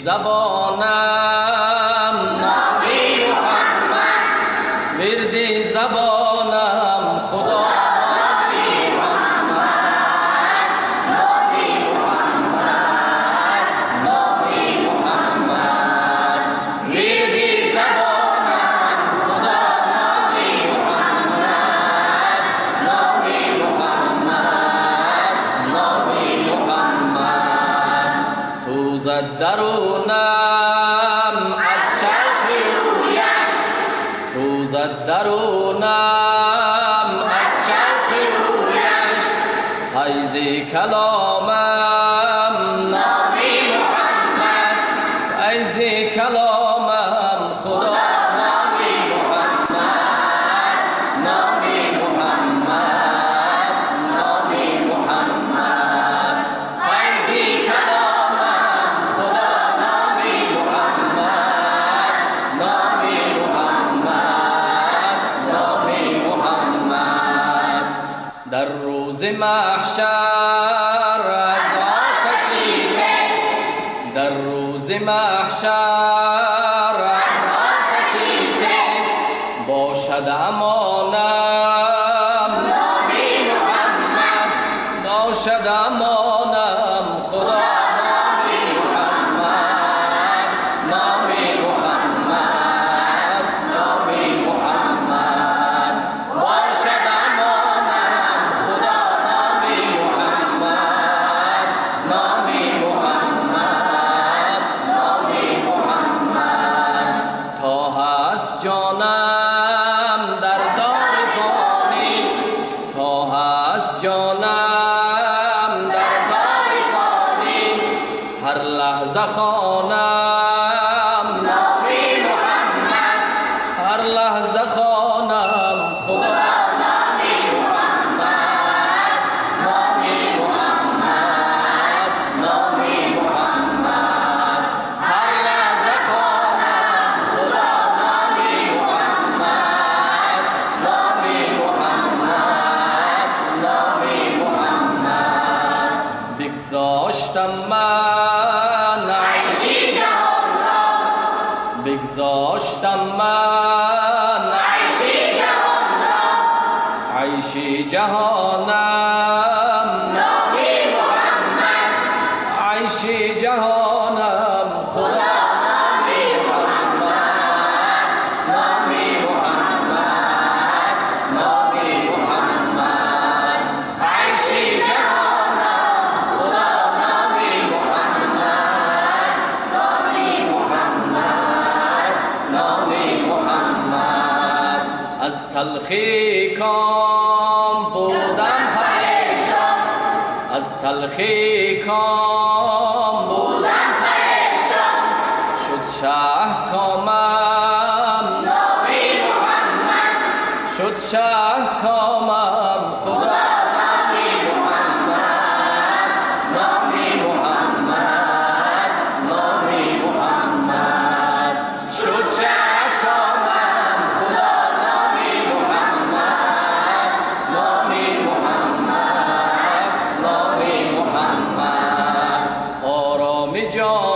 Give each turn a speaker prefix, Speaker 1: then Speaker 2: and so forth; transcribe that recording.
Speaker 1: زبانم نبی محمد، وردی زبانم خدا نبی محمد، نبی محمد، نبی محمد، وردی زبانم خدا نبی محمد، نبی محمد، نبی محمد. سوزد درونم از شوق رویش، سوزد درونم از شوق رویش، فیض کلامم نبی محمد، فیض کلامم خدا نبی محمد، نبی محمد، نبی محمد، فیض کلامم خدا نبی محمد، نبی محمد، نبی محمد. در روز محشر از آتشی تیز، در روز محشر از آتشی تیز، باشد امانم نبی محمد، باشد امانم خدا نبی محمد، نبی محمد، نبی محمد، باشد امانم خدا نبی محمد، نبی محمد، نبی محمد. تا هست جانم در دار فانیش، تا هست جانم در دار فانیش، هر لحظه خوانم نبی محمد، هر لحظه خوانم خدا نبی محمد، نبی محمد، نبی محمد، هر لحظه خوانم خدا نبی محمد، نبی محمد، نبی محمد. بگذاشتم من عیشی جهان را، بگذاشتم من عیشی جهان را، عیشی جهانم نبی محمد، عیشی جهانم خدا نبی محمد، نبی محمد، نبی محمد، عیشی جهانم خدا نبی محمد، نبی محمد، نبی محمد. از تلخی کام بودم پریشان، از تلخی کام بودم پریشان، شد شهد کامم نبی محمد، شد شهد کامم خدا نبی محمد، نبی محمد، نبی محمد، شد شهد کامم خدا نبی محمد، نبی محمد، نبی محمد. آرام جان